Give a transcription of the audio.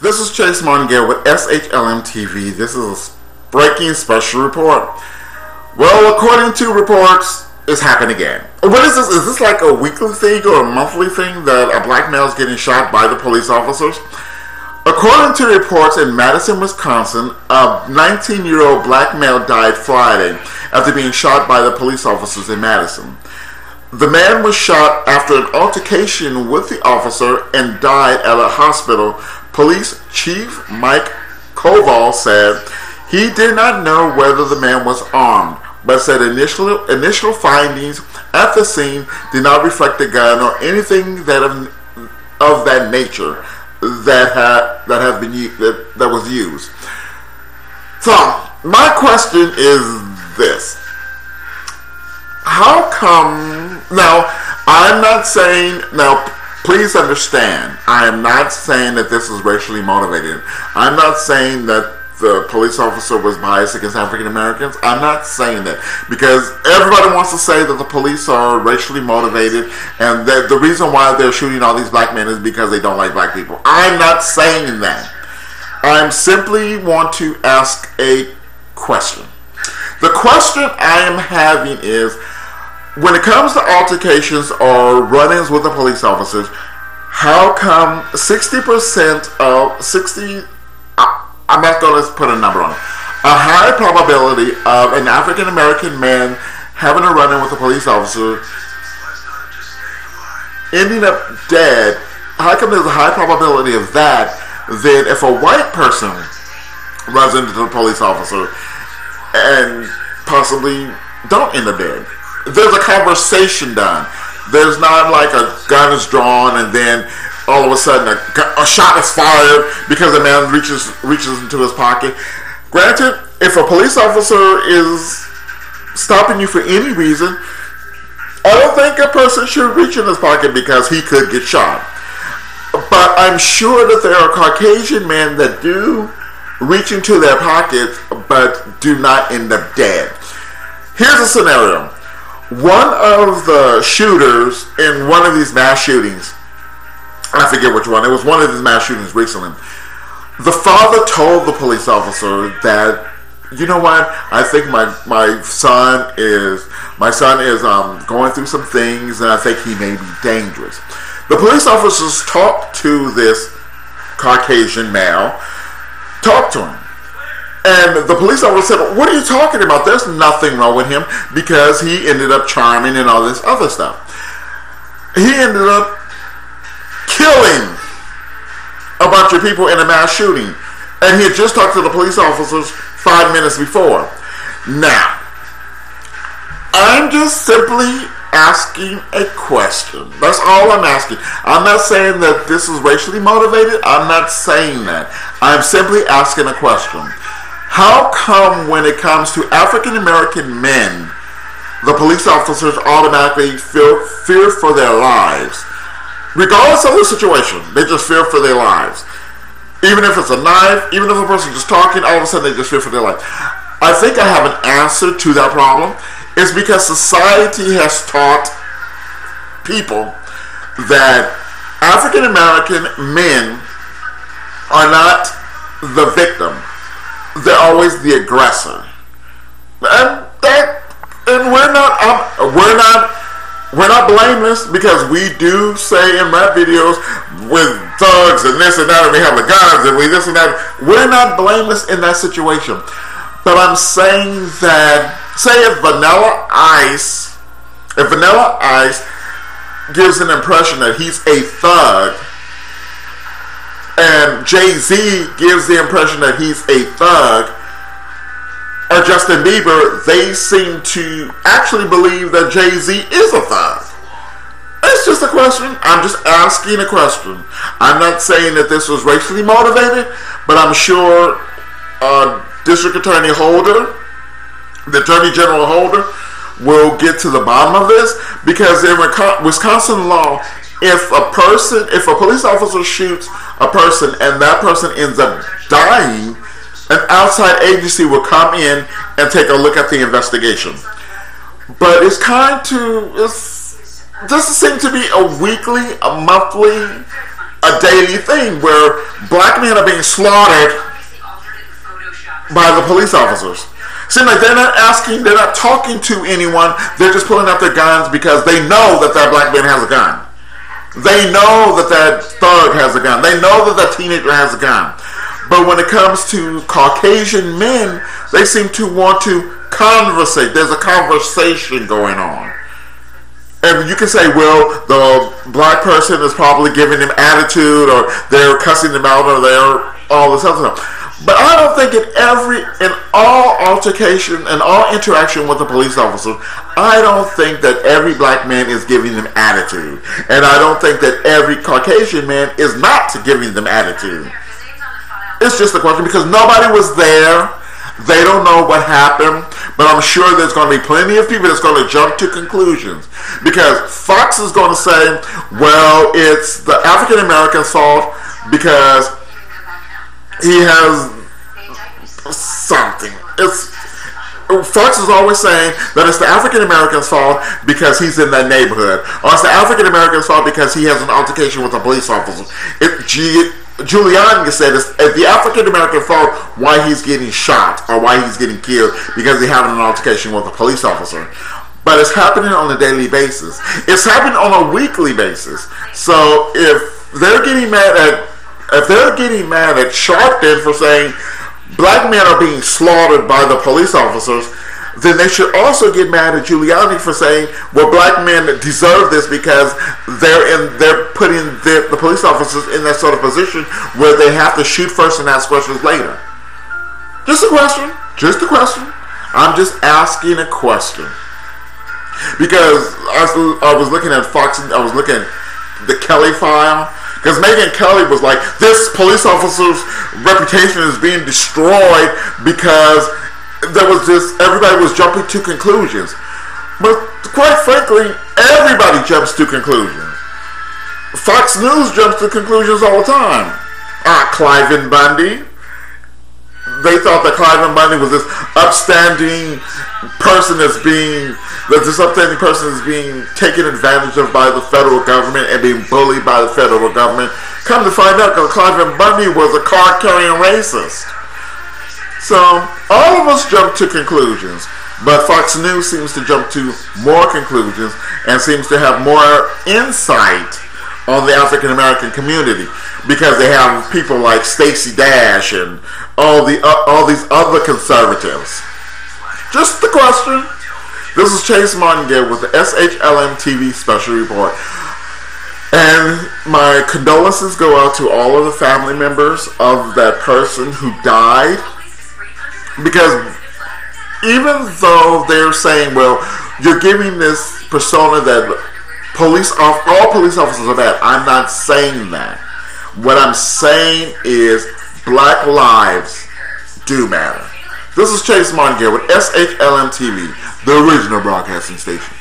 This is Chase Mongear with Shlm TV. This is a breaking special report. Well, according to reports, it's happened again. What is this? Is this like a weekly thing or a monthly thing that a black male is getting shot by the police officers? According to reports in Madison, Wisconsin, a 19-year-old black male died Friday after being shot by the police officers in Madison. The man was shot after an altercation with the officer and died at a hospital. Police Chief Mike Koval said he did not know whether the man was armed, but said initial findings at the scene did not reflect a gun or anything of that nature that was used. So my question is this: how come? Now, I'm not saying now. Please understand, I am not saying that this is racially motivated. I'm not saying that the police officer was biased against African Americans. I'm not saying that, because everybody wants to say that the police are racially motivated and that the reason why they're shooting all these black men is because they don't like black people. I'm not saying that. I simply want to ask a question. The question I am having is, when it comes to altercations or run-ins with the police officers, how come 60% of 60, I'm not going to put a number on it, a high probability of an African American man having a run-in with a police officer ending up dead, how come there's a high probability of that than if a white person runs into the police officer and possibly don't end up dead? There's a conversation done. There's not like a gun is drawn and then all of a sudden a shot is fired because a man reaches into his pocket. Granted, if a police officer is stopping you for any reason, I don't think a person should reach in his pocket because he could get shot. But I'm sure that there are Caucasian men that do reach into their pockets but do not end up dead. Here's a scenario. One of the shooters in one of these mass shootings, I forget which one, it was one of these mass shootings recently, the father told the police officer that, you know what, I think my son is going through some things and I think he may be dangerous. The police officers talked to this Caucasian male, talked to him. And the police officer said, what are you talking about? There's nothing wrong with him, because he ended up charming and all this other stuff. He ended up killing a bunch of people in a mass shooting. And he had just talked to the police officers 5 minutes before. Now, I'm just simply asking a question. That's all I'm asking. I'm not saying that this is racially motivated. I'm not saying that. I'm simply asking a question. How come when it comes to African American men, the police officers automatically fear for their lives? Regardless of the situation, they just fear for their lives. Even if it's a knife, even if a person just talking, all of a sudden they just fear for their life. I think I have an answer to that problem. It's because society has taught people that African American men are not the victim. They're always the aggressor, and we're not blameless, because we do say in rap videos with thugs and this and that, and we have the guns and we this and that. We're not blameless in that situation. But I'm saying that, say if Vanilla Ice gives an impression that he's a thug, and Jay-Z gives the impression that he's a thug, or Justin Bieber, they seem to actually believe that Jay-Z is a thug. It's just a question. I'm just asking a question. I'm not saying that this was racially motivated, but I'm sure District Attorney Holder, the Attorney General Holder, will get to the bottom of this, because in Wisconsin law, if a police officer shoots a person and that person ends up dying, an outside agency will come in and take a look at the investigation. But this doesn't seem to be a weekly, a monthly a daily thing where black men are being slaughtered by the police officers. Seems like they're not asking, they're not talking to anyone, they're just pulling out their guns because they know that that black man has a gun. They know that that thug has a gun. They know that that teenager has a gun. But when it comes to Caucasian men, they seem to want to conversate. There's a conversation going on. And you can say, well, the black person is probably giving him attitude, or they're cussing him out, or they're all this other stuff. But I don't think in all altercation and all interaction with the police officer, I don't think that every black man is giving them attitude. And I don't think that every Caucasian man is not giving them attitude. It's just a question because nobody was there. They don't know what happened, but I'm sure there's going to be plenty of people that's going to jump to conclusions. Because Fox is going to say, well, it's the African American's fault because he has something. Fox is always saying that it's the African American's fault because he's in that neighborhood, or it's the African American's fault because he has an altercation with a police officer. Giuliani said it's the African American fault why he's getting shot or why he's getting killed because he's having an altercation with a police officer. But it's happening on a daily basis. It's happening on a weekly basis. So if they're getting mad at Sharpton for saying black men are being slaughtered by the police officers, then they should also get mad at Giuliani for saying, well, black men deserve this because they're putting the police officers in that sort of position where they have to shoot first and ask questions later. Just a question. Just a question. I'm just asking a question. Because I was looking at Fox, I was looking at the Kelly file, because Megyn Kelly was like, this police officer's reputation is being destroyed because everybody was jumping to conclusions. But quite frankly, everybody jumps to conclusions. Fox News jumps to conclusions all the time. Cliven Bundy. They thought that Cliven Bundy was this upstanding person that's being taken advantage of by the federal government and being bullied by the federal government. Come to find out, because Cliven Bundy was a card-carrying racist. So, all of us jump to conclusions, but Fox News seems to jump to more conclusions and seems to have more insight on the African American community because they have people like Stacey Dash and all these other conservatives. Just the question. This is Chase Martingale with the SHLM TV Special Report. And my condolences go out to all of the family members of that person who died. Because even though they're saying, well, you're giving this persona that all police officers are bad, I'm not saying that. What I'm saying is black lives do matter. This is Chase Martingale with SHLM TV, the original broadcasting station.